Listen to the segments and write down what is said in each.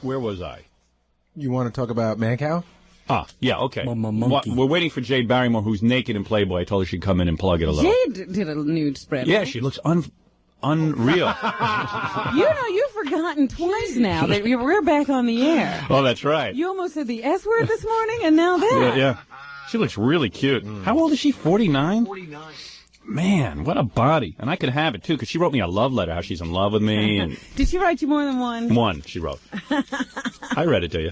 Where was I? You want to talk about Mancow? Ah, yeah, okay. Monkey. We're waiting for Jade Barrymore, who's naked in Playboy. I told her she'd come in and plug it a little. Jade did a nude spread. Yeah, she looks unreal. You know, you've forgotten twice now that we're back on the air. Oh, that's right. You almost said the S word this morning, and now that. Yeah. She looks really cute. How old is she? 49? 49. Man, what a body. And I could have it, too, because she wrote me a love letter, how she's in love with me. And Did she write you more than one? one, she wrote. I read it to you.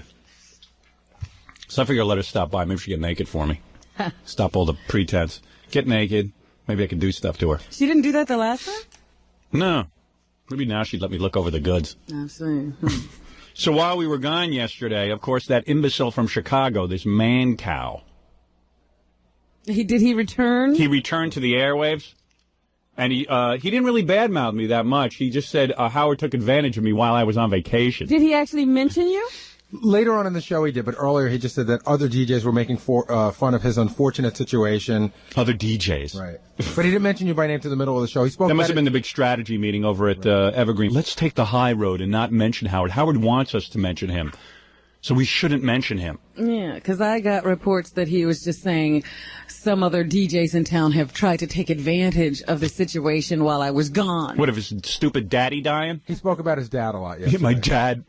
So I figured I'd let her stop by. Maybe she'd get naked for me. Stop all the pretense. Get naked. Maybe I could do stuff to her. She didn't do that the last time? No. Maybe now she'd let me look over the goods. I see. So while we were gone yesterday, of course, that imbecile from Chicago, this Mancow, Did he return? he returned to the airwaves, and he didn't really badmouth me that much. He just said Howard took advantage of me while I was on vacation. Did he actually mention you? Later on in the show he did, but earlier he just said that other DJs were making fun of his unfortunate situation. Other DJs. Right. But he didn't mention you by name to the middle of the show. He spoke That must about have been the big strategy meeting over at Evergreen. Let's take the high road and not mention Howard. Howard wants us to mention him, so we shouldn't mention him. Yeah, because I got reports that he was just saying some other DJs in town have tried to take advantage of the situation while I was gone. What, if his stupid daddy dying? He spoke about his dad a lot yesterday. My dad.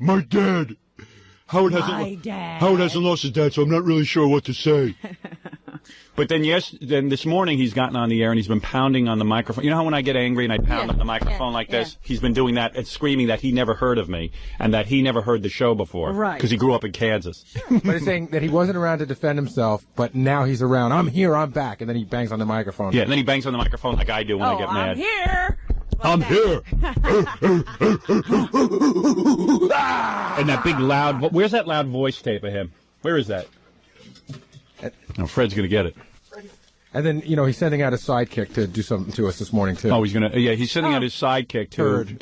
Howard hasn't lost his dad, so I'm not really sure what to say. But then this morning he's gotten on the air and he's been pounding on the microphone. You know how when I get angry and I pound on the microphone like this? He's been doing that and screaming that he never heard of me and that he never heard the show before. Right. Because he grew up in Kansas. But he's saying that he wasn't around to defend himself, but now he's around. I'm here, I'm back. And then he bangs on the microphone. Yeah, and then he bangs on the microphone like I do when I get mad. I'm here. I'm here. And that big loud, where's that loud voice tape of him? Where is that? Oh, Fred's going to get it. And then, he's sending out his sidekick to do something to us this morning, too. Oh, he's sending out his sidekick Turd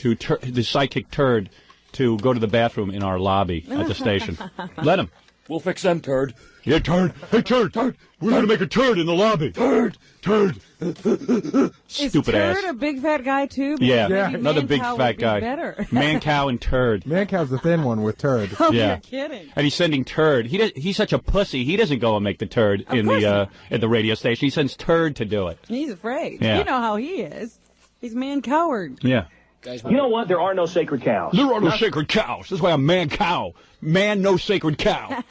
to go to the bathroom in our lobby at the station. Let him. We'll fix them, Turd. Yeah, Turd. Hey, Turd. We're going to make a turd in the lobby. Turd. Stupid ass. Is Turd a big fat guy, too? Yeah. Another big fat guy. Mancow and Turd. Mancow's the thin one with Turd. Oh, you're kidding. And he's sending Turd. He's such a pussy. He doesn't go and make the turd at the radio station. He sends Turd to do it. He's afraid. Yeah. You know how he is. He's man-coward. Yeah. You know what? There are no sacred cows. There are no sacred cows. That's why I'm Mancow. Man, no sacred cow.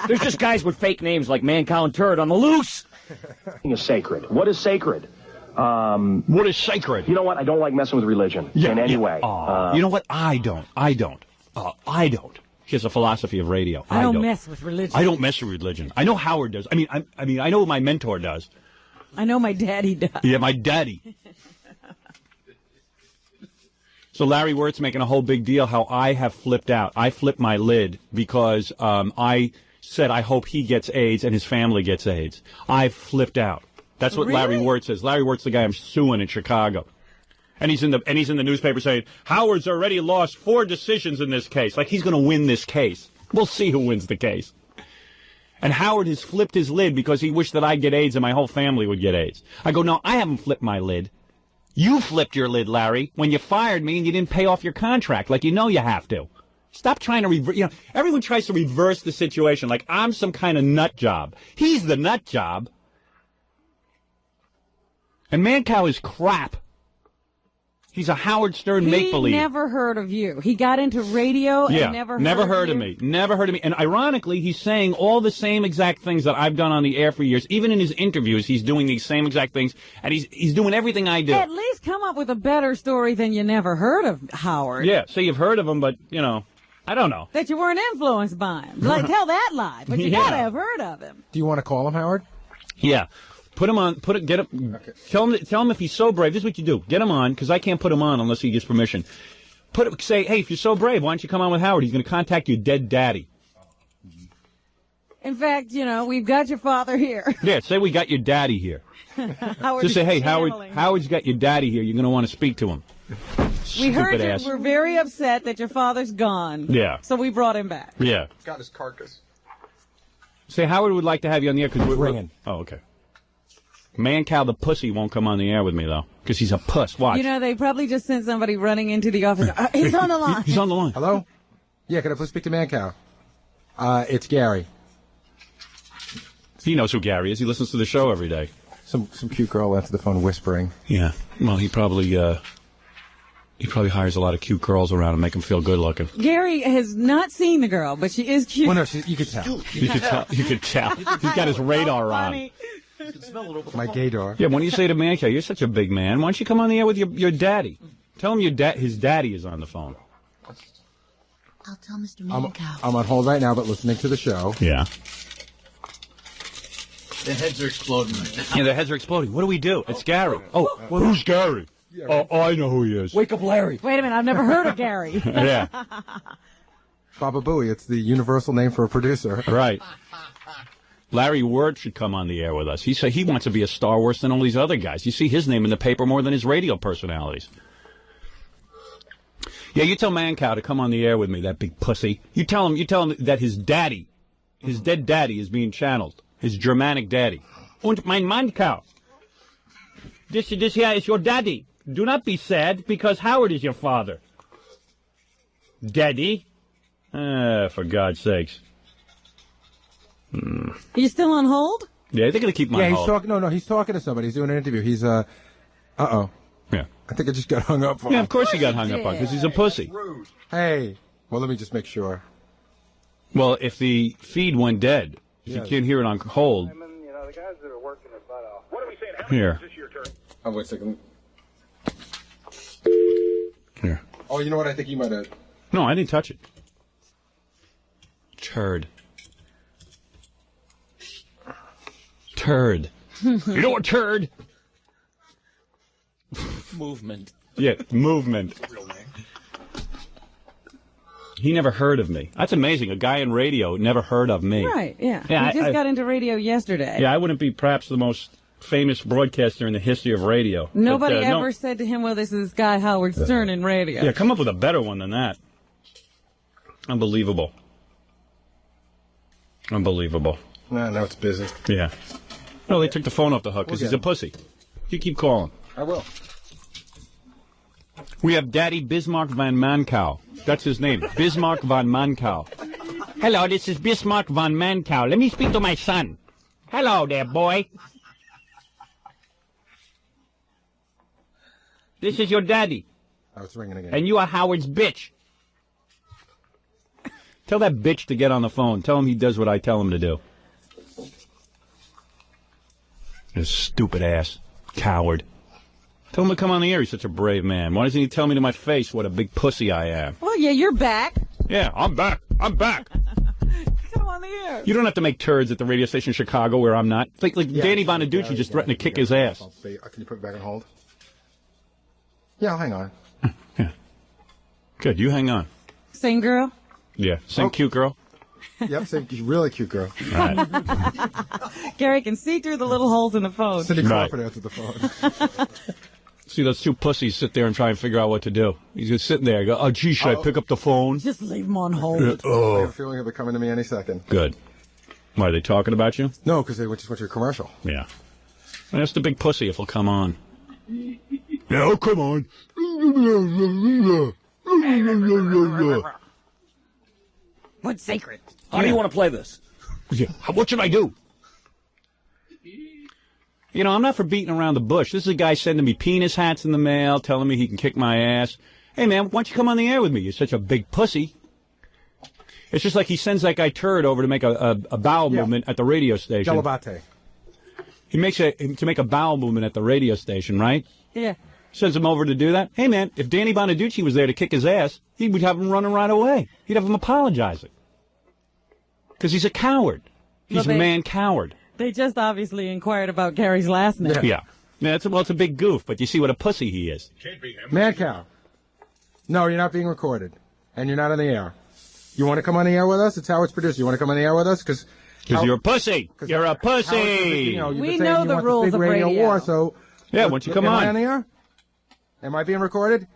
There's just guys with fake names like Mancow and Turd on the loose. Is sacred. What is sacred? What is sacred? You know what? I don't like messing with religion in any way. You know what? I don't. He has a philosophy of radio. I don't mess with religion. I don't mess with religion. I know Howard does. I know my mentor does. I know my daddy does. Yeah, my daddy. So Larry Wirt's making a whole big deal how I have flipped out. I flipped my lid because I said I hope he gets AIDS and his family gets AIDS. I flipped out. That's what Larry Wirt says. Larry Wirt's the guy I'm suing in Chicago. And he's in the newspaper saying, Howard's already lost 4 decisions in this case. Like he's going to win this case. We'll see who wins the case. And Howard has flipped his lid because he wished that I'd get AIDS and my whole family would get AIDS. I go, no, I haven't flipped my lid. You flipped your lid, Larry, when you fired me and you didn't pay off your contract like you have to. Stop trying to reverse. Everyone tries to reverse the situation like I'm some kind of nut job. He's the nut job. And Mancow is crap. He's a Howard Stern make-believe. He never heard of you. He got into radio and never heard of me. Never heard of me. And ironically, he's saying all the same exact things that I've done on the air for years. Even in his interviews, he's doing these same exact things. And he's doing everything I do. At least come up with a better story than you never heard of Howard. Yeah, so you've heard of him, but, I don't know. That you weren't influenced by him. Like, tell that lie. But you gotta have heard of him. Do you want to call him, Howard? Yeah. Put him on, get him, okay. Tell him if he's so brave, this is what you do. Get him on, because I can't put him on unless he gets permission. Say, hey, if you're so brave, why don't you come on with Howard? He's going to contact your dead daddy. In fact, we've got your father here. Yeah, say we got your daddy here. Just say, hey, Howard's got your daddy here. You're going to want to speak to him. We heard we're very upset that your father's gone. Yeah. So we brought him back. Yeah. Got his carcass. Say, Howard would like to have you on the air because we're ringing. Oh, okay. Mancow the pussy won't come on the air with me, though, because he's a puss. Watch. You know, they probably just sent somebody running into the office. He's on the line. He's on the line. Hello? Yeah, can I please speak to Mancow? It's Gary. He knows who Gary is. He listens to the show every day. Some cute girl answered the phone whispering. Yeah. Well, he probably hires a lot of cute girls around and make them feel good looking. Gary has not seen the girl, but she is cute. Well, no, you could tell. You could tell. You could tell. He's got his radar on. My gaydar. Yeah. When you say to Mancow, you're such a big man. Why don't you come on the air with your daddy? Tell him his daddy is on the phone. I'll tell Mr. Mancow. I'm on hold right now, but listening to the show. Yeah. The heads are exploding right now. Yeah, the heads are exploding. What do we do? It's Gary. Oh, well, who's Gary? Oh, I know who he is. Wake up, Larry. Wait a minute, I've never heard of Gary. Yeah. Baba Booey. It's the universal name for a producer. Right. Larry Word should come on the air with us. He said he wants to be a star worse than all these other guys. You see his name in the paper more than his radio personalities. Yeah, you tell Mancow to come on the air with me, that big pussy. You tell him that his daddy, his dead daddy, is being channeled. His Germanic daddy. Und mein Mancow. This here is your daddy. Do not be sad, because Howard is your father. Daddy? For God's sakes. Are you still on hold? Yeah, they're going to keep him on He's hold. talking. No, he's talking to somebody. He's doing an interview. He's uh-oh. Yeah. I think I just got hung up on. Yeah, of course he got hung up on, because he's a pussy. Hey. Well, let me just make sure. Well, if the feed went dead, if you can't hear it on hold. You know, the guys that are working their butt off. What are we saying? Here. Is this your turn? Oh, wait a second. Here. Oh, you know what? I think you might have. No, I didn't touch it. Turd. Turd. You know what, turd? Movement. Yeah, movement. He never heard of me. That's amazing. A guy in radio never heard of me. Right, yeah. Yeah, He just got into radio yesterday. Yeah, I wouldn't be perhaps the most famous broadcaster in the history of radio. Nobody But, ever said to him, well, this is Guy Howard Stern in radio. Yeah, come up with a better one than that. Unbelievable. Unbelievable. No, now it's busy. Yeah. No, they took the phone off the hook because he's a pussy. You keep calling. I will. We have Daddy Bismarck van Mancow. That's his name. Bismarck van Mancow. Hello, this is Bismarck van Mancow. Let me speak to my son. Hello there, boy. This is your daddy. Oh, it's ringing again. And you are Howard's bitch. Tell that bitch to get on the phone. Tell him he does what I tell him to do. This stupid ass. Coward. Tell him to come on the air. He's such a brave man. Why doesn't he tell me to my face what a big pussy I am? Well, yeah, you're back. Yeah, I'm back. I'm back. Come on the air. You don't have to make turds at the radio station in Chicago where I'm not. Like Danny Bonaducci just threatened to kick his ass. Can you put it back on hold? Yeah, I'll hang on. Yeah. Good. You hang on. Same girl? Yeah. Same cute girl. Yep, same really cute girl. All right. Gary can see through the little holes in the phone. Cindy Right. Crawford answered the phone. See those two pussies sit there and try and figure out what to do. He's just sitting there. Go, oh, gee, should I pick up the phone? Just leave him on hold. I have a feeling he'll be coming to me any second. Good. Why, are they talking about you? No, because they just went to a commercial. Yeah. That's the big pussy if he'll come on. Yeah, oh, come on. What's sacred? How do you want to play this? Yeah. What should I do? You know, I'm not for beating around the bush. This is a guy sending me penis hats in the mail, telling me he can kick my ass. Hey, man, why don't you come on the air with me? You're such a big pussy. It's just like he sends that guy Turd over to make a bowel movement at the radio station. Galabate. He makes to make a bowel movement at the radio station, right? Yeah. Sends him over to do that. Hey, man, if Danny Bonaducci was there to kick his ass, he would have him running right away. He'd have him apologizing. Because he's a coward. He's Well, a man coward. They just obviously inquired about Gary's last name. Yeah. Yeah, it's a big goof, but you see what a pussy he is. Mancow. No, you're not being recorded. And you're not on the air. You want to come on the air with us? It's Howard's producer. You want to come on the air with us? Because you're a pussy. You're a pussy. We know the rules of radio. War, so yeah, why don't you come am on? I on the air? Am I being recorded?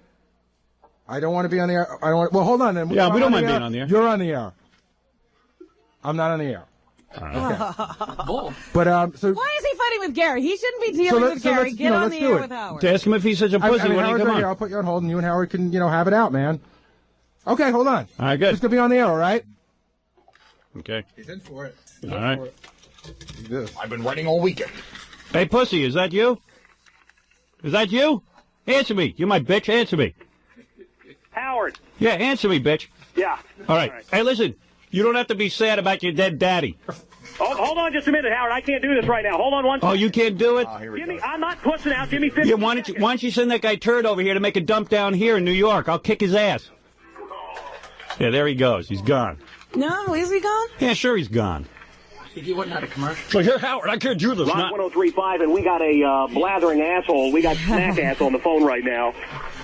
I don't want to be on the air. I don't want. Well, hold on then. Yeah, we don't on mind the being on the air. You're on the air. I'm not on the air. But so Why is he fighting with Gary? He shouldn't be dealing with Gary. let's, Get on let's the do air it. with Howard. To ask him if he's such a pussy. I mean, when he Howard's come right on. here. I'll put you on hold, and you and Howard can, have it out, man. Okay, hold on. All right, good. Just gonna be on the air, all right? Okay. He's in for it. All right. I've been writing all weekend. Hey, pussy, is that you? Is that you? Answer me. You my bitch. Answer me. Howard. Yeah, answer me, bitch. Yeah. All right. Hey, listen. You don't have to be sad about your dead daddy. Oh, hold on just a minute, Howard. I can't do this right now. Hold on one Oh, second. you can't do it? Jimmy, I'm not pussing out. Give me 50 Yeah, why don't you send that guy Turd over here to make a dump down here in New York? I'll kick his ass. Yeah, there he goes. He's gone. No, is he gone? Yeah, sure he's gone. He wasn't at a commercial. So here, Howard, I can't do this. Rock 103.5, and we got a blathering asshole. We got Snack Ass on the phone right now.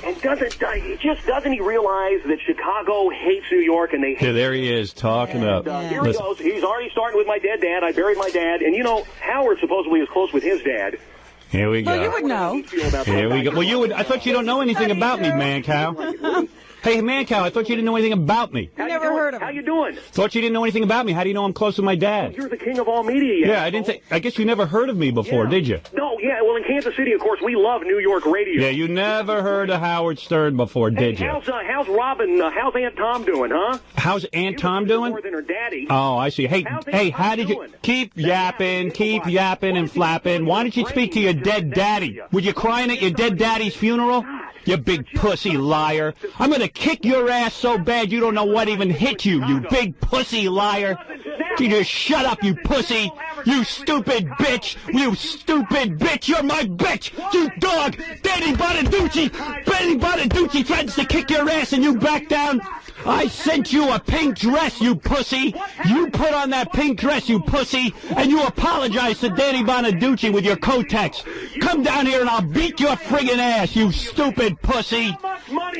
And doesn't he realize that Chicago hates New York and they hate Yeah, there he is talking up. Here he goes. He's already starting with my dead dad. I buried my dad. And, Howard supposedly is close with his dad. Here we go. Well, you would know. Here we go. Well, you would. I thought you don't know anything about me, Mancow. Hey, Mancow, I thought you didn't know anything about me. Never heard of him. How you doing? Thought you didn't know anything about me. How do you know I'm close with my dad? You're the king of all media. Yeah, I didn't think. I guess you never heard of me before, did you? No, yeah. Well, in Kansas City, of course, we love New York radio. Yeah, you never heard of Howard Stern before, did you? How's Robin? How's Aunt Tom doing, huh? How's Aunt Tom doing? More than her daddy. Oh, I see. Hey, How's hey, Aunt how Tom did you doing? keep yapping and flapping? Why don't you speak to your dead daddy? Were you crying at your dead daddy's funeral? You big pussy liar. I'm going to kick your ass so bad you don't know what even hit you, you big pussy liar. You just shut up, you pussy. You stupid bitch. You stupid bitch. You're my bitch. You dog. Danny Bonaducci threatens to kick your ass and you back down. I sent you a pink dress, you pussy. You put on that pink dress, you pussy, and you apologize to Danny Bonaducci with your Kotex. Come down here and I'll beat your friggin' ass, you stupid pussy.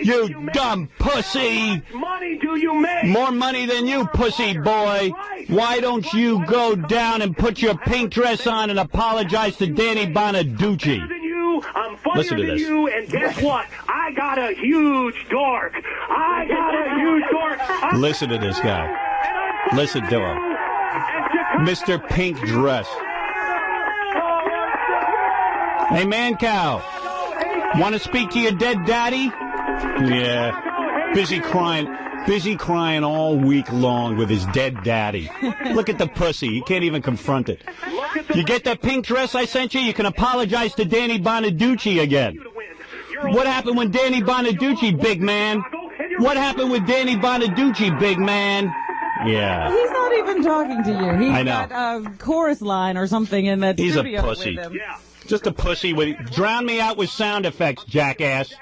You dumb pussy. Money do you make? More money than you, pussy boy. Why don't you go down and put your pink dress on and apologize to Danny Bonaducci? I'm funnier Listen to than this. you, and guess what? I got a huge dork. Listen to this guy. Listen to him. Mr. Pink Dress. Hey, Mancow. Want to speak to your dead daddy? Yeah. Busy crying all week long with his dead daddy. Look at the pussy. He can't even confront it. You get that pink dress I sent you? You can apologize to Danny Bonaducci again. What happened with Danny Bonaducci, big man? What happened with Danny Bonaducci, big man? Yeah. He's not even talking to you. He's I know. got a chorus line or something in that He's a studio pussy. with him. Just a pussy with... Drown me out with sound effects, jackass.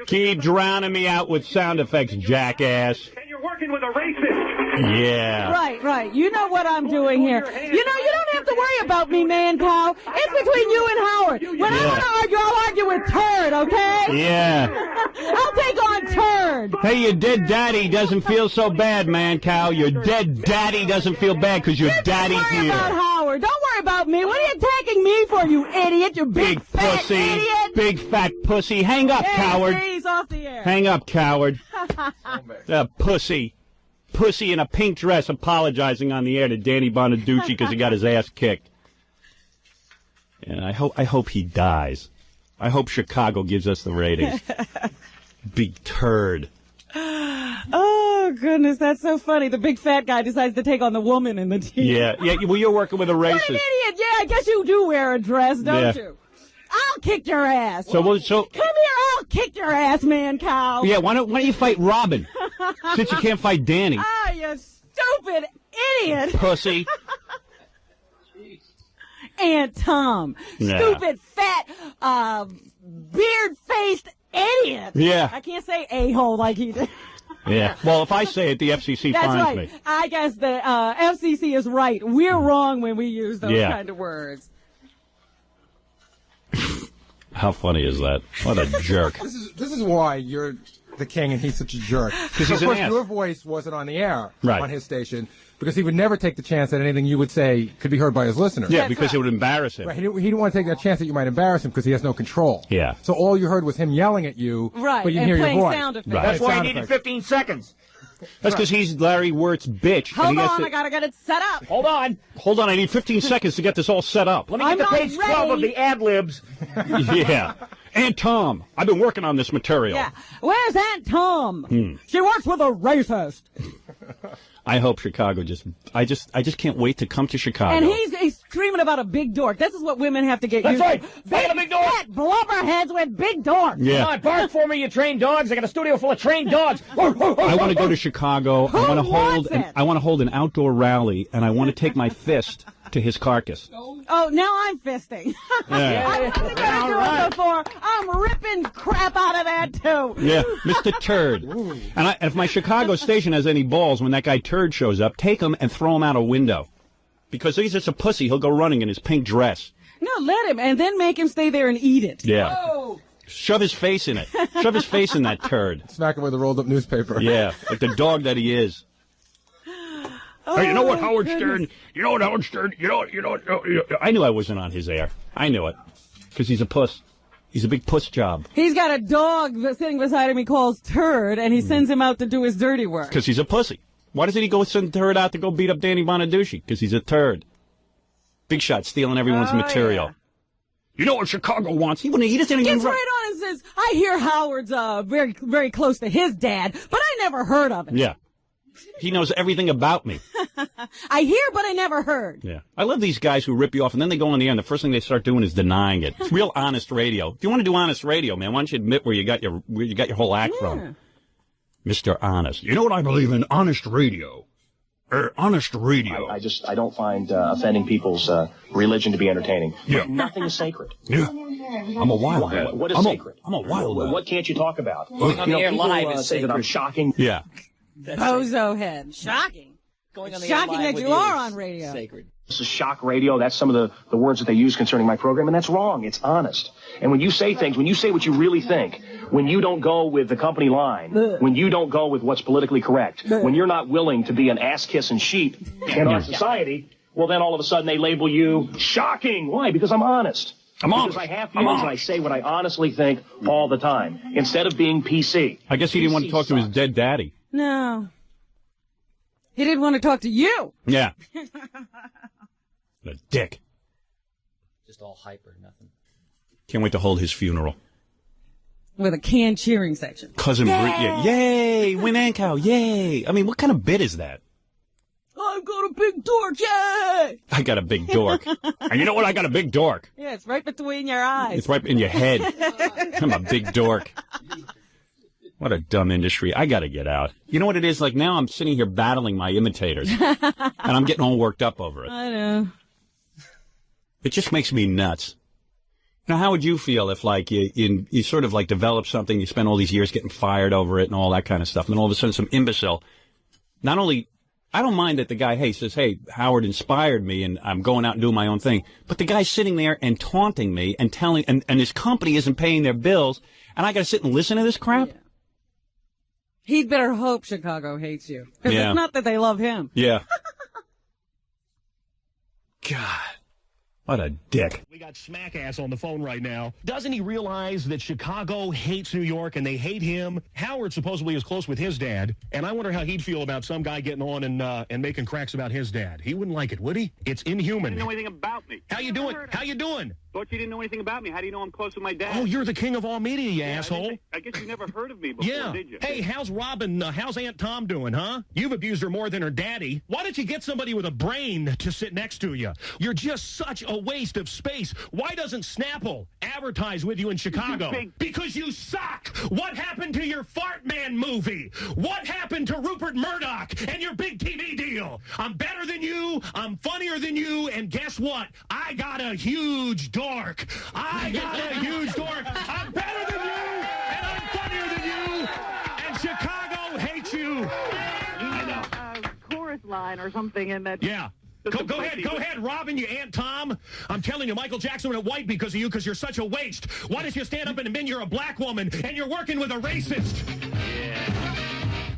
Keep drowning me out with sound effects, jackass. And you're working with a racist. Yeah. Right. You know what I'm doing here. You don't have to worry about me, Mancow. It's between you and Howard. When I want to argue, I'll argue with Turd, okay? Yeah. I'll take on Turd. Hey, your dead daddy doesn't feel so bad, Mancow. Your dead daddy doesn't feel bad because your daddy's Don't worry here. about Howard. Don't worry about me. What are you attacking me for, you idiot? You big fat pussy. idiot. Big fat pussy. Hang up, coward. He's off the air. Hang up, coward. Pussy. Pussy in a pink dress apologizing on the air to Danny Bonaducci because he got his ass kicked. And I hope he dies. I hope Chicago gives us the ratings. Big turd. Oh, goodness, that's so funny. The big fat guy decides to take on the woman in the team. Yeah. Well, you're working with a What an racist. idiot. Yeah, I guess you do wear a dress, don't you? I'll kick your ass. So Come here, I'll kick your ass, Mancow. yeah, why don't you fight Robin? Since you can't fight Danny. Ah, you stupid idiot. Pussy. Aunt Tom. Nah. Stupid, fat, beard-faced idiot. Yeah. I can't say a-hole like he did. Yeah. Well, if I say it, the FCC That's fines right. me. I guess the FCC is right. We're wrong when we use those kind of words. How funny is that? What a jerk. This is why you're the king and he's such a jerk. Because he's of an course, ass. your voice wasn't on the air Right. on his station because he would never take the chance that anything you would say could be heard by his listeners. Yeah, because it would embarrass him. Right. He didn't want to take that chance that you might embarrass him because he has no control. Yeah. So all you heard was him yelling at you, Right, but you and hear playing your voice. sound effects. Right. That's why I Sound needed effects. 15 seconds. That's because he's Larry Wirt's bitch. Hold and he has on, to- I gotta get it set up. Hold on. Hold on, I need 15 seconds to get this all set up. Let me I'm get to not page 12 of ready. the ad-libs. Yeah. Aunt Tom, I've been working on this material. Yeah. Where's Aunt Tom? She works with a racist. I hope Chicago I just can't wait to come to Chicago. And he's screaming about a big dork. This is what women have to get That's used right. to. I got a big dork. Fat blubberheads with big dorks. Yeah. Come on, bark for me, you trained dogs. I got a studio full of trained dogs. I want to go to Chicago. I want to hold an outdoor rally, and I want to take my fist to his carcass. Oh, now I'm fisting. Yeah. I wasn't going to do it before. I'm ripping crap out of that, too. Yeah, Mr. Turd. And if my Chicago station has any balls, when that guy Turd shows up, take him and throw him out a window. Because he's just a pussy. He'll go running in his pink dress. No, let him, and then make him stay there and eat it. Yeah. Oh. Shove his face in it. Shove his face in that turd. Smack him with a rolled up newspaper. Yeah, like the dog that he is. Oh, Hey, you know what, my Howard goodness. Stern? You know what, Howard Stern? You know. I knew I wasn't on his air. I knew it. Because he's a puss. He's a big puss job. He's got a dog that's sitting beside him he calls Turd, and he sends him out to do his dirty work. Because he's a pussy. Why doesn't he go send Turd out to go beat up Danny Bonaducci? Because he's a turd. Big shot, stealing everyone's material. Yeah. You know what Chicago wants? He doesn't even Gets right on and says, I hear Howard's very, very close to his dad, but I never heard of it. Yeah. He knows everything about me. I hear, but I never heard. Yeah. I love these guys who rip you off, and then they go on the air, and the first thing they start doing is denying it. It's real honest radio. If you want to do honest radio, man, why don't you admit where you got your whole act from? Mr. Honest. You know what I believe in? Honest radio. Honest radio. I don't find offending people's religion to be entertaining. Yeah. Nothing is sacred. Yeah. I'm a wild man. What is sacred? I'm a wild man. What can't you talk about? Going on the air people, live is say that I'm sacred. shocking. Yeah. Bozo head. Shocking. Going on the Shocking air live that with you are is on radio. Sacred. This is shock radio. That's some of the words that they use concerning my program, and that's wrong. It's honest. And when you say things, when you say what you really think, when you don't go with the company line, when you don't go with what's politically correct, when you're not willing to be an ass-kissing sheep in our society, well, then all of a sudden they label you shocking. Why? Because I'm honest. Because I have feelings and I say what I honestly think all the time, instead of being PC. I guess he didn't want to talk to his dead daddy. No. He didn't want to talk to you. Yeah. The dick. Just all hyper, nothing. Can't wait to hold his funeral. With a canned cheering section. Cousin Brit, yay! Win Mancow, yay! I mean, what kind of bit is that? I've got a big dork, yay! I got a big dork. And you know what? I got a big dork. Yeah, it's right between your eyes. It's right in your head. I'm a big dork. What a dumb industry. I got to get out. You know what it is? Like now I'm sitting here battling my imitators. And I'm getting all worked up over it. I know. It just makes me nuts. Now, how would you feel if, like, you sort of, like, develop something, you spend all these years getting fired over it and all that kind of stuff, and then all of a sudden some imbecile, not only, I don't mind that the guy, says, hey, Howard inspired me and I'm going out and doing my own thing, but the guy's sitting there and taunting me and telling, and his company isn't paying their bills, and I got to sit and listen to this crap? Yeah. He'd better hope Chicago hates you. Because Yeah. it's not that they love him. Yeah. God. What a dick. We got Smackass on the phone right now. Doesn't he realize that Chicago hates New York and they hate him? Howard supposedly is close with his dad, and I wonder how he'd feel about some guy getting on and making cracks about his dad. He wouldn't like it, would he? It's inhuman. You didn't know anything about me. How you doing? How you doing? Thought you didn't know anything about me. How do you know I'm close with my dad? Oh, you're the king of all media, you asshole. I guess you never heard of me before, Yeah. did you? Hey, how's Robin, how's Aunt Tom doing, huh? You've abused her more than her daddy. Why don't you get somebody with a brain to sit next to you? You're just such a waste of space. Why doesn't Snapple advertise with you in Chicago? Because you suck. What happened to your Fart Man movie? What happened to Rupert Murdoch and your big TV deal? I'm better than you. I'm funnier than you. And guess what? I got a huge dork. I got a huge dork. I'm better than you, and I'm funnier than you, and Chicago hates you. Chorus line or something in that. Yeah. Go ahead, Robin, you Aunt Tom. I'm telling you, Michael Jackson went white because of you, because you're such a waste. Why don't you stand up and admit you're a black woman, and you're working with a racist? Yeah.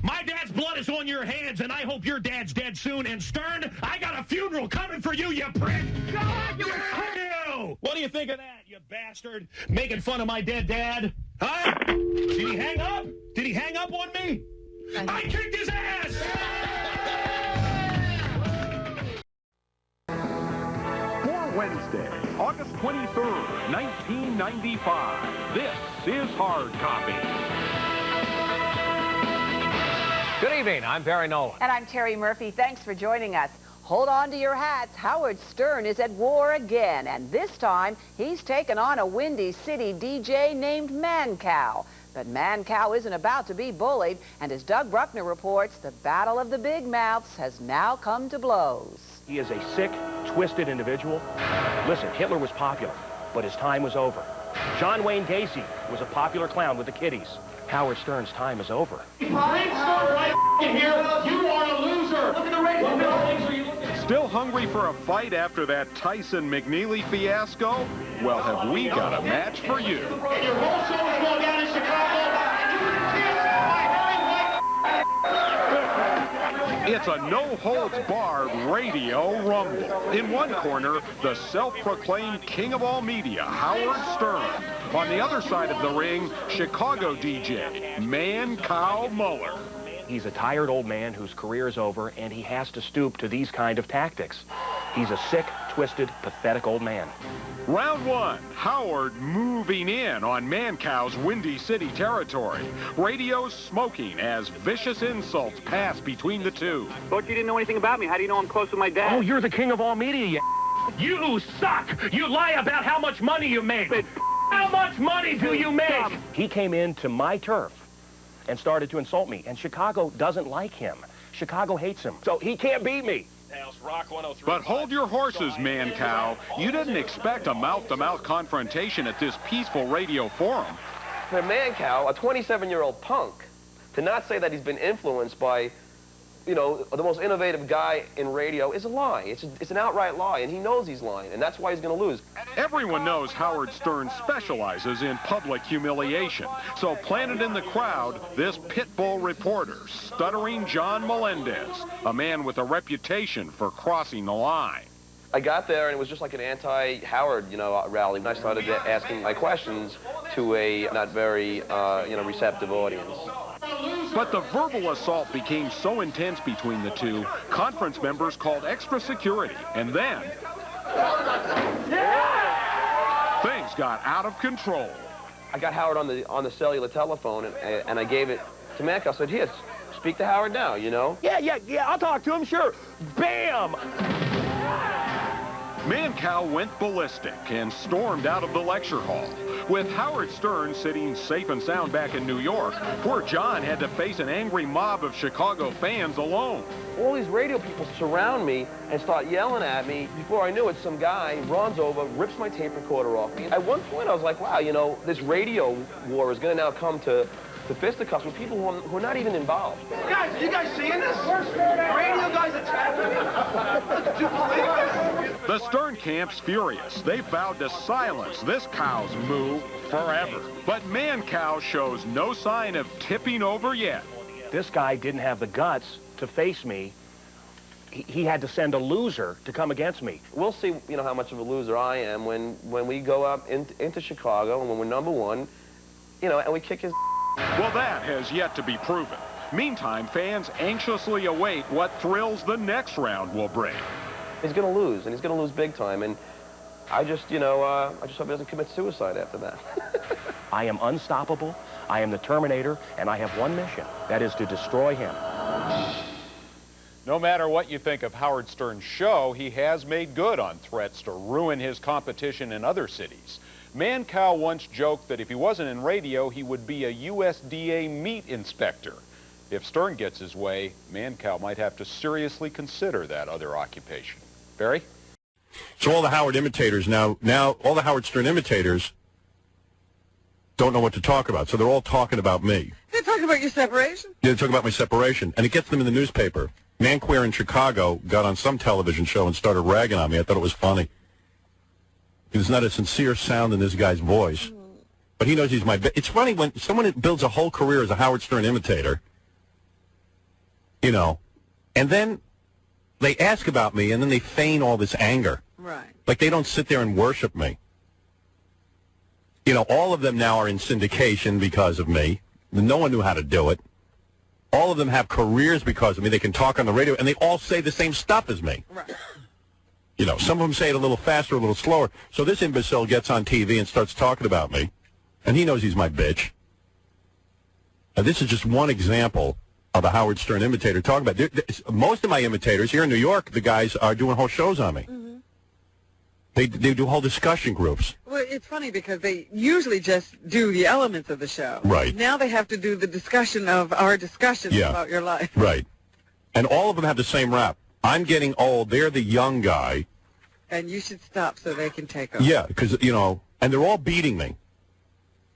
My dad's blood is on your hands, and I hope your dad's dead soon. And Stern, I got a funeral coming for you, you prick. Go on, you. What do you think of that, you bastard? Making fun of my dead dad? Huh? Did he hang up? Did he hang up on me? I kicked his ass! For Wednesday, August 23rd, 1995, this is Hard Copy. Good evening. I'm Barry Nolan. And I'm Terry Murphy. Thanks for joining us. Hold on to your hats. Howard Stern is at war again, and this time he's taken on a Windy City DJ named Mancow. But Mancow isn't about to be bullied, and as Doug Bruckner reports, the battle of the big mouths has now come to blows. He is a sick, twisted individual. Listen, Hitler was popular, but his time was over. John Wayne Gacy was a popular clown with the kiddies. Howard Stern's time is over. Still hungry for a fight after that Tyson McNeely fiasco? Well, have we got a match for you? Your whole show is going down in Chicago. It's a no-holds-barred radio rumble. In one corner, the self-proclaimed king of all media, Howard Stern. On the other side of the ring, Chicago DJ, Mancow Muller. He's a tired old man whose career is over, and he has to stoop to these kind of tactics. He's a sick, twisted, pathetic old man. Round one, Howard moving in on Mancow's Windy City territory. Radio smoking as vicious insults pass between the two. Thought you didn't know anything about me. How do you know I'm close with my dad? Oh, you're the king of all media, you suck! You lie about how much money you make! How much money do you make? He came into my turf and started to insult me, and Chicago doesn't like him. Chicago hates him, so he can't beat me. But hold your horses, Mancow. You didn't expect a mouth-to-mouth confrontation at this peaceful radio forum. For Mancow, a 27-year-old punk, to not say that he's been influenced by, you know, the most innovative guy in radio is a lie. It's an outright lie, and he knows he's lying, and that's why he's going to lose. Everyone knows Howard Stern specializes in public humiliation. So planted in the crowd, this pit bull reporter, stuttering John Melendez, a man with a reputation for crossing the line. I got there, and it was just like an anti-Howard, you know, rally. And I started asking my questions to a not very, receptive audience. But the verbal assault became so intense between the two, conference members called extra security, and then things got out of control. I got Howard on the cellular telephone, and I gave it to Mancow. I said, "Here, speak to Howard now, you know?" Yeah, I'll talk to him, sure. Bam! Mancow went ballistic and stormed out of the lecture hall. With Howard Stern sitting safe and sound back in New York, poor John had to face an angry mob of Chicago fans alone. All these radio people surround me and start yelling at me. Before I knew it, some guy runs over, rips my tape recorder off me. At one point, I was like, wow, you know, this radio war is going to now come to fisticuffs with people who are not even involved. Guys, are you guys seeing this? Radio guys attacking me. Do you believe this? The Stern camp's furious. They vowed to silence this cow's moo forever. But Mancow shows no sign of tipping over yet. This guy didn't have the guts to face me. He had to send a loser to come against me. We'll see, you know, how much of a loser I am when we go up into Chicago and when we're number one, you know, and we kick his. Well, that has yet to be proven. Meantime, fans anxiously await what thrills the next round will bring. He's going to lose, and he's going to lose big time. And I just, you know, I just hope he doesn't commit suicide after that. I am unstoppable. I am the Terminator, and I have one mission. That is to destroy him. No matter what you think of Howard Stern's show, he has made good on threats to ruin his competition in other cities. Mancow once joked that if he wasn't in radio, he would be a USDA meat inspector. If Stern gets his way, Mancow might have to seriously consider that other occupation. Barry? So all the Howard imitators now all the Howard Stern imitators don't know what to talk about, so they're all talking about me. They're talking about your separation? Yeah, they're talking about my separation, and it gets them in the newspaper. Manqueer in Chicago got on some television show and started ragging on me. I thought it was funny. There's not a sincere sound in this guy's voice. But he knows he's my... It's funny when someone builds a whole career as a Howard Stern imitator, you know, and then they ask about me, and then they feign all this anger. Right. Like they don't sit there and worship me. You know, all of them now are in syndication because of me. No one knew how to do it. All of them have careers because of me. They can talk on the radio, and they all say the same stuff as me. Right. You know, some of them say it a little faster, a little slower. So this imbecile gets on TV and starts talking about me, and he knows he's my bitch. Now, this is just one example of a Howard Stern imitator talking about. Most of my imitators here in New York, the guys are doing whole shows on me. Mm-hmm. They do whole discussion groups. Well, it's funny because they usually just do the elements of the show. Right. Now they have to do the discussion of our discussions about your life. Right. And all of them have the same rap. I'm getting old. They're the young guy. And you should stop so they can take over. Yeah, because, you know, and they're all beating me.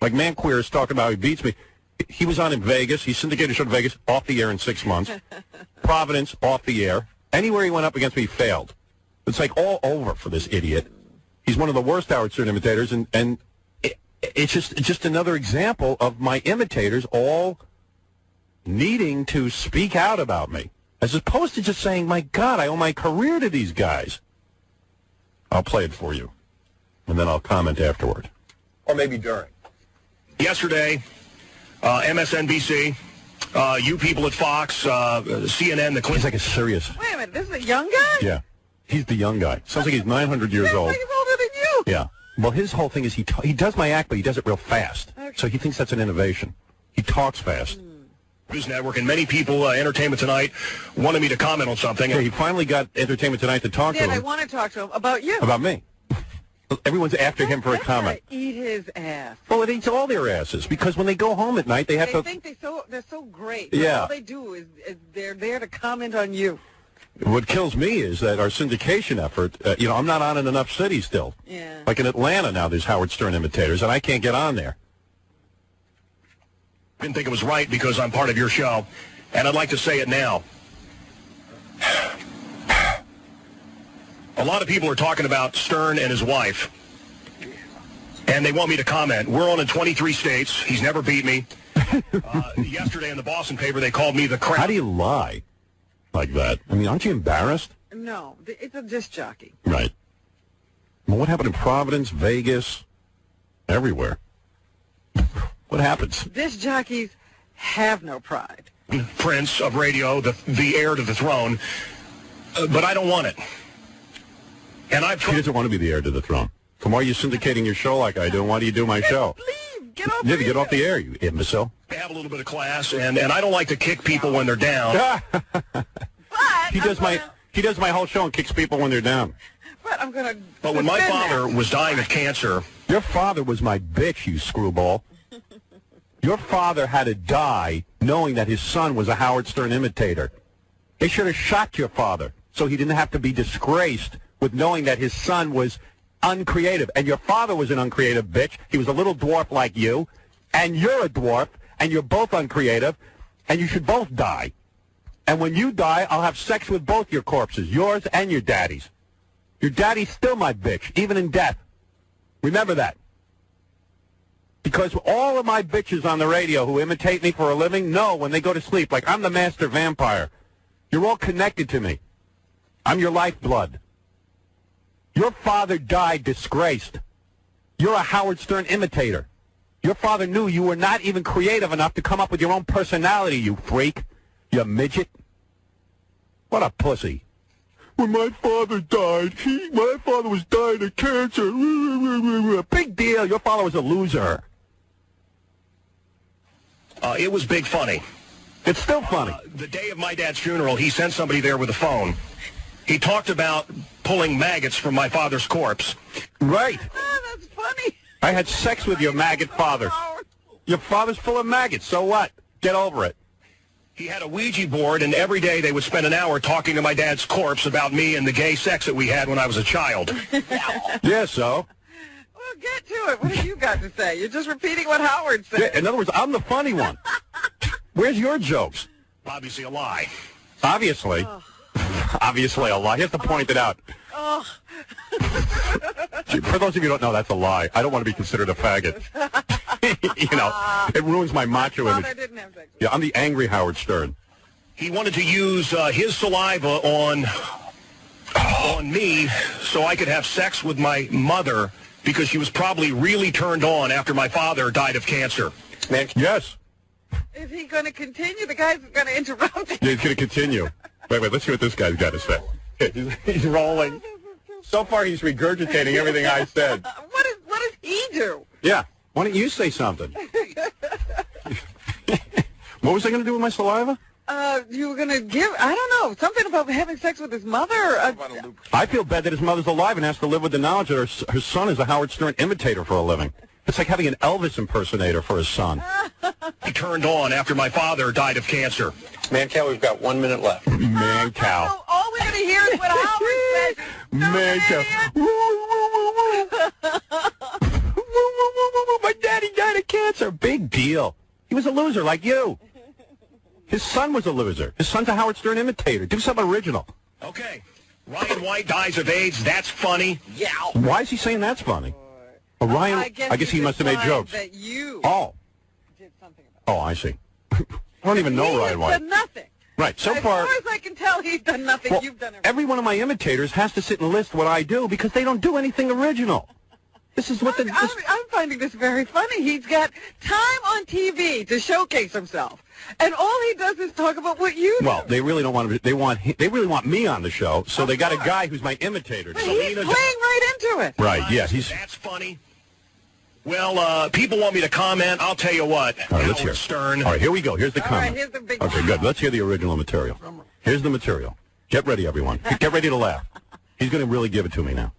Like Mancow is talking about how he beats me. He was on in Vegas. He syndicated a show in Vegas, off the air in 6 months. Providence, off the air. Anywhere he went up against me, he failed. It's like all over for this idiot. He's one of the worst Howard Stern imitators, and it's just another example of my imitators all needing to speak out about me, as opposed to just saying, my God, I owe my career to these guys. I'll play it for you, and then I'll comment afterward. Or maybe during. Yesterday, MSNBC, you people at Fox, CNN, the Clinton. He's like a serious. Wait a minute, this is a young guy? Yeah. He's the young guy. Sounds like he's 900 years old. He's older than you. Yeah. Well, his whole thing is he does my act, but he does it real fast. Okay. So he thinks that's an innovation. He talks fast. News Network, and many people, Entertainment Tonight, wanted me to comment on something. Yeah, he finally got Entertainment Tonight to talk to him. I want to talk to him about you. About me. Everyone's after him for a comment. Eat his ass. Well, it eats all their asses, because when they go home at night, they have to... They think they're so great. Yeah. All they do is they're there to comment on you. What kills me is that our syndication effort, I'm not on in enough cities still. Yeah. Like in Atlanta now, there's Howard Stern imitators, and I can't get on there. I didn't think it was right because I'm part of your show, and I'd like to say it now. A lot of people are talking about Stern and his wife, and they want me to comment. We're on in 23 states. He's never beat me. Yesterday in the Boston paper, they called me the crown. How do you lie like that? I mean, aren't you embarrassed? No, it's a disc jockey. Right. Well, what happened in Providence, Vegas, everywhere? What happens? Disc jockeys have no pride. Prince of radio, the heir to the throne, but I don't want it. And He doesn't want to be the heir to the throne. So why are you syndicating your show like I do, and why do you do my show? Leave! Get off get off the air, you imbecile. They have a little bit of class, and I don't like to kick people when they're down. He does my whole show and kicks people when they're down. But I'm gonna. But when my father was dying of cancer, your father was my bitch, you screwball. Your father had to die knowing that his son was a Howard Stern imitator. They should have shot your father so he didn't have to be disgraced with knowing that his son was uncreative. And your father was an uncreative bitch. He was a little dwarf like you. And you're a dwarf. And you're both uncreative. And you should both die. And when you die, I'll have sex with both your corpses, yours and your daddy's. Your daddy's still my bitch, even in death. Remember that. Because all of my bitches on the radio who imitate me for a living know when they go to sleep, like I'm the master vampire. You're all connected to me. I'm your lifeblood. Your father died disgraced. You're a Howard Stern imitator. Your father knew you were not even creative enough to come up with your own personality, you freak. You midget. What a pussy. When my father died, my father was dying of cancer. Big deal. Your father was a loser. It was big funny. It's still funny. The day of my dad's funeral, he sent somebody there with a phone. He talked about pulling maggots from my father's corpse. Right. Oh, that's funny. I had sex with your maggot father. Your father's full of maggots. So what? Get over it. He had a Ouija board, and every day they would spend an hour talking to my dad's corpse about me and the gay sex that we had when I was a child. Yeah, so? Well, get to it. What have you got to say? You're just repeating what Howard said. Yeah, in other words, I'm the funny one. Where's your jokes? Obviously a lie. Obviously. Oh. Obviously a lie. You have to point it out. Oh. For those of you who don't know, that's a lie. I don't want to be considered a faggot. It ruins my macho image. Didn't have sex with yeah, I'm the angry Howard Stern. He wanted to use his saliva on me so I could have sex with my mother because she was probably really turned on after my father died of cancer. Yes. Is he going to continue? The guy's going to interrupt him. Yeah, he's going to continue. Wait, let's see what this guy's got to say. He's rolling. So far, he's regurgitating everything I said. What does he do? Yeah. Why don't you say something? What was I going to do with my saliva? You were going to give, I don't know, something about having sex with his mother? I feel bad that his mother's alive and has to live with the knowledge that her son is a Howard Stern imitator for a living. It's like having an Elvis impersonator for his son. He turned on after my father died of cancer. Mancow, we've got 1 minute left. Mancow. All we're going to hear is what Howard said. Mancow. My daddy died of cancer. Big deal. He was a loser like you. His son was a loser. His son's a Howard Stern imitator. Do something original. Okay. Ryan White dies of AIDS. That's funny. Yeah. Why is he saying that's funny? Well, Ryan, I guess he must have made jokes. That you did something about it. I see. I don't even know Ryan White. He's done nothing. Right. So as far as I can tell, he's done nothing. Well, You've done everything. every one of my imitators has to sit and list what I do because they don't do anything original. This is what I'm finding this very funny. He's got time on TV to showcase himself, and all he does is talk about what you do. Well, they really don't want to. They really want me on the show, so they got a guy who's my imitator. But he's playing right into it. Right? Yeah. That's funny. Well, people want me to comment. I'll tell you what. All right, let's hear. Stern. All right, here we go. Here's the comment. All right, here's the big Okay, good. Let's hear the original material. Here's the material. Get ready, everyone. Get ready to laugh. He's going to really give it to me now.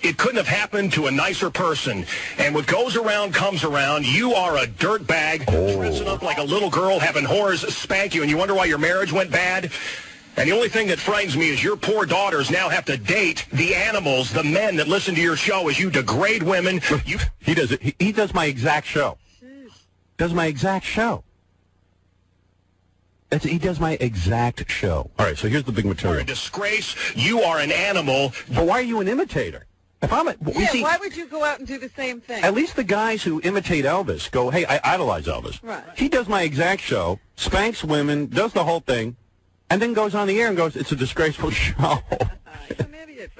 It couldn't have happened to a nicer person. And what goes around comes around. You are a dirtbag, dressing up like a little girl, having whores spank you, and you wonder why your marriage went bad. And the only thing that frightens me is your poor daughters now have to date the animals, the men that listen to your show as you degrade women. He does it. He does my exact show. Does my exact show. He does my exact show. All right, so here's the big material. You're a disgrace. You are an animal. But why are you an imitator? If I'm see, why would you go out and do the same thing? At least the guys who imitate Elvis go, hey, I idolize Elvis. Right. He does my exact show, spanks women, does the whole thing, and then goes on the air and goes, it's a disgraceful show. You're an idiot.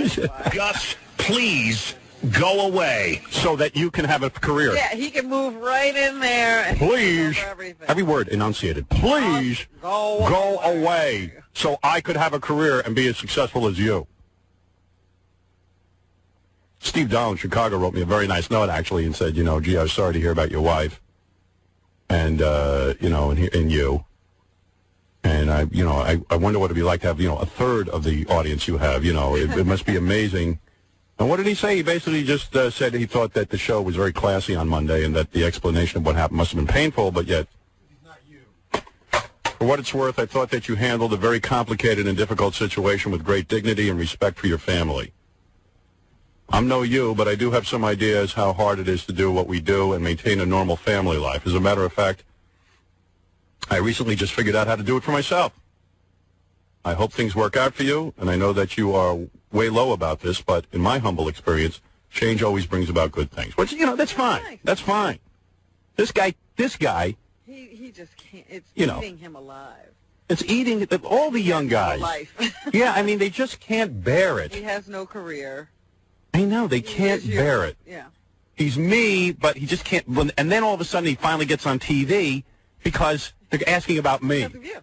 Gus, please go away. So that you can have a career. Yeah, he can move right in there. And Please, everything. every word enunciated, please go away so I could have a career and be as successful as you. Steve Dahl in Chicago wrote me a very nice note, actually, and said, gee, I was sorry to hear about your wife and, and you. And I wonder what it'd be like to have, a third of the audience you have, it must be amazing. And what did he say? He basically just said he thought that the show was very classy on Monday and that the explanation of what happened must have been painful, but yet, for what it's worth, I thought that you handled a very complicated and difficult situation with great dignity and respect for your family. I'm no you, but I do have some ideas how hard it is to do what we do and maintain a normal family life. As a matter of fact, I recently just figured out how to do it for myself. I hope things work out for you, and I know that you are way low about this, but in my humble experience, change always brings about good things. Which, that's fine. That's fine. This guy. He just can't. It's eating him alive. It's eating all the young guys. Yeah, I mean, they just can't bear it. He has no career. I know, they can't bear it. Yeah. He's me, but he just can't. And then all of a sudden he finally gets on TV because they're asking about me. Because of you.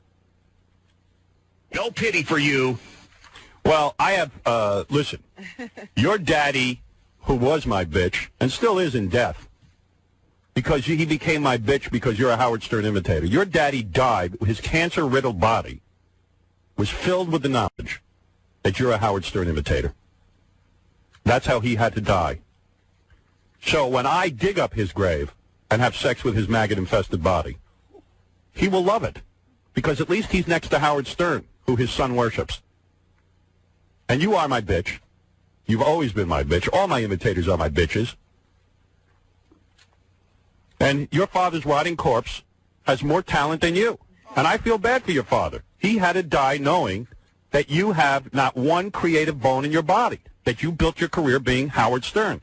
No pity for you. Well, I have, listen, your daddy, who was my bitch, and still is in death, because he became my bitch because you're a Howard Stern imitator. Your daddy died, his cancer-riddled body was filled with the knowledge that you're a Howard Stern imitator. That's how he had to die. So when I dig up his grave and have sex with his maggot-infested body, he will love it, because at least he's next to Howard Stern, who his son worships. And you are my bitch. You've always been my bitch. All my imitators are my bitches. And your father's rotting corpse has more talent than you. And I feel bad for your father. He had to die knowing that you have not one creative bone in your body, that you built your career being Howard Stern.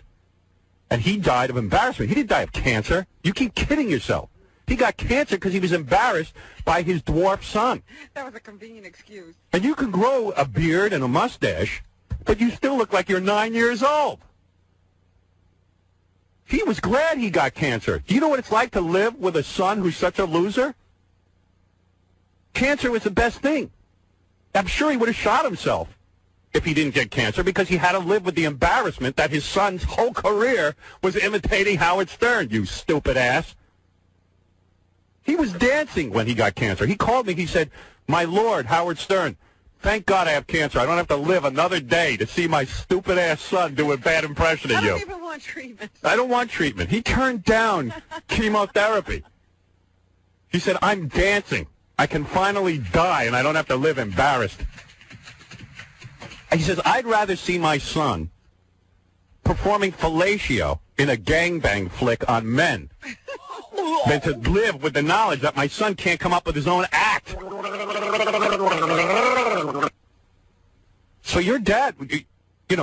And he died of embarrassment. He didn't die of cancer. You keep kidding yourself. He got cancer because he was embarrassed by his dwarf son. That was a convenient excuse. And you can grow a beard and a mustache, but you still look like you're 9 years old. He was glad he got cancer. Do you know what it's like to live with a son who's such a loser? Cancer was the best thing. I'm sure he would have shot himself if he didn't get cancer because he had to live with the embarrassment that his son's whole career was imitating Howard Stern, you stupid ass. He was dancing when he got cancer. He called me. He said, "My Lord, Howard Stern, thank God I have cancer. I don't have to live another day to see my stupid-ass son do a bad impression of you." I don't even want treatment. I don't want treatment. He turned down chemotherapy. He said, "I'm dancing. I can finally die, and I don't have to live embarrassed." And he says, "I'd rather see my son performing fellatio in a gangbang flick on men than to live with the knowledge that my son can't come up with his own act." So your dad,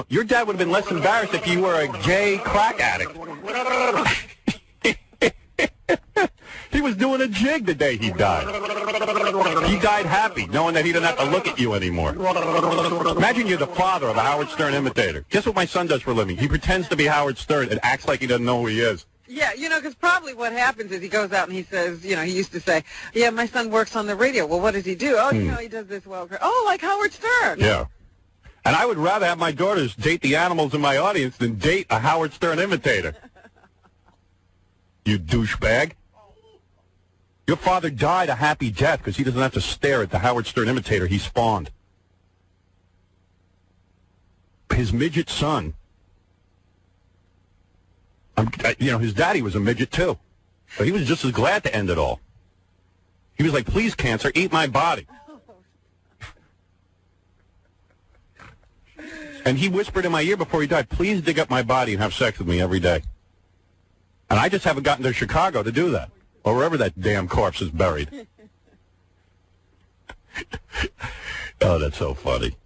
your dad would have been less embarrassed if you were a gay crack addict. He was doing a jig the day he died. He died happy, knowing that he didn't have to look at you anymore. Imagine you're the father of a Howard Stern imitator. Guess what my son does for a living? He pretends to be Howard Stern and acts like he doesn't know who he is. Yeah, because probably what happens is he goes out and he says, he used to say, "Yeah, my son works on the radio." Well, what does he do? Oh, he does this well. Oh, like Howard Stern. Yeah. And I would rather have my daughters date the animals in my audience than date a Howard Stern imitator. You douchebag. Your father died a happy death because he doesn't have to stare at the Howard Stern imitator he spawned. His midget son, his daddy was a midget too. But he was just as glad to end it all. He was like, "Please, cancer, eat my body." And he whispered in my ear before he died, "Please dig up my body and have sex with me every day." And I just haven't gotten to Chicago to do that, or wherever that damn corpse is buried. Oh, that's so funny.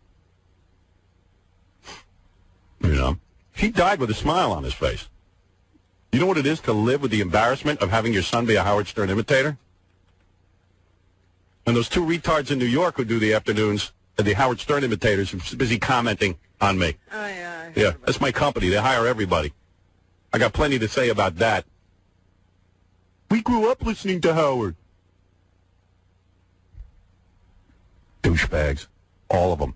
He died with a smile on his face. You know what it is to live with the embarrassment of having your son be a Howard Stern imitator? And those two retards in New York who do the afternoons, the Howard Stern imitators, are busy commenting on me. Oh, yeah. Yeah, that's my company. They hire everybody. I got plenty to say about that. We grew up listening to Howard. Douchebags. All of them.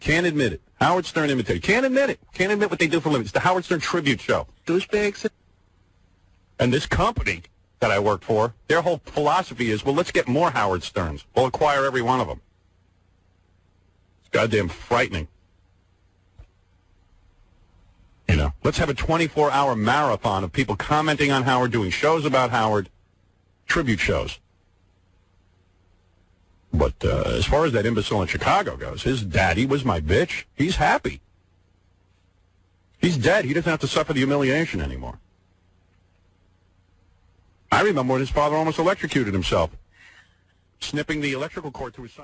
Can't admit it. Howard Stern imitator. Can't admit it. Can't admit what they do for a living. It's the Howard Stern tribute show. Douchebags. And this company that I work for, their whole philosophy is, well, let's get more Howard Sterns. We'll acquire every one of them. It's goddamn frightening. Let's have a 24-hour marathon of people commenting on Howard, doing shows about Howard, tribute shows. But as far as that imbecile in Chicago goes, his daddy was my bitch. He's happy. He's dead. He doesn't have to suffer the humiliation anymore. I remember when his father almost electrocuted himself, snipping the electrical cord to his son.